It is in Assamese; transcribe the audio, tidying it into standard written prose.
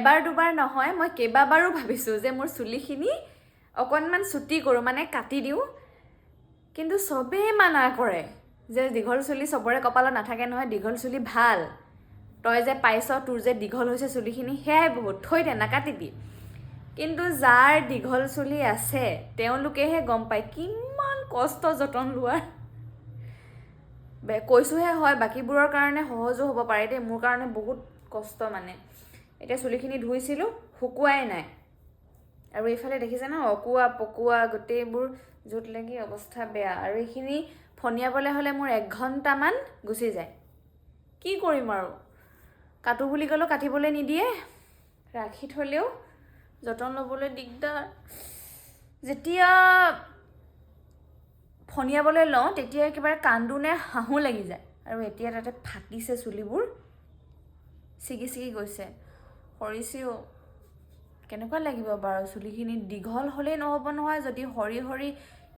এবাৰ দুবাৰ নহয়, মই কেইবাবাৰো ভাবিছোঁ যে মোৰ চুলিখিনি অকণমান চুটি কৰোঁ, মানে কাটি দিওঁ, কিন্তু চবেই মানা কৰে যে দীঘল চুলি চবৰে কপালত নাথাকে নহয়, দীঘল চুলি ভাল, তই যে পাইছ, তোৰ যে দীঘল হৈছে চুলিখিনি, সেয়াই বহুত, থৈ দে নাকাটিবি। কিন্তু যাৰ দীঘল চুলি আছে তেওঁলোকেহে গম পায় কিমান কষ্ট যতন লোৱাৰ। কৈছোঁহে হয়, বাকীবোৰৰ কাৰণে সহজো হ'ব পাৰে দেই, মোৰ কাৰণে বহুত কষ্ট মানে। এতিয়া চুলিখিনি ধুইছিলোঁ, শুকুৱাই নাই, আৰু এইফালে দেখিছে ন অকোৱা পকোৱা গোটেইবোৰ য'ত লাগি অৱস্থা বেয়া, আৰু এইখিনি ফনিয়াবলৈ হ'লে মোৰ 1 ঘণ্টামান গুচি যায়। কি কৰিম আৰু, কাটো বুলি ক'লেও কাটিবলৈ নিদিয়ে, ৰাখি থ'লেও যতন ল'বলৈ দিগদাৰ। যেতিয়া ফনিয়াবলৈ লওঁ তেতিয়া একেবাৰে কান্দো নে হাঁহো লাগি যায়, আৰু এতিয়া তাতে ফাটিছে চুলিবোৰ, ছিগি ছিগি গৈছে, সৰিছেও। কেনেকুৱা লাগিব বাৰু চুলিখিনি দীঘল হ'লেই নহ'ব নহয়, যদি সৰি সৰি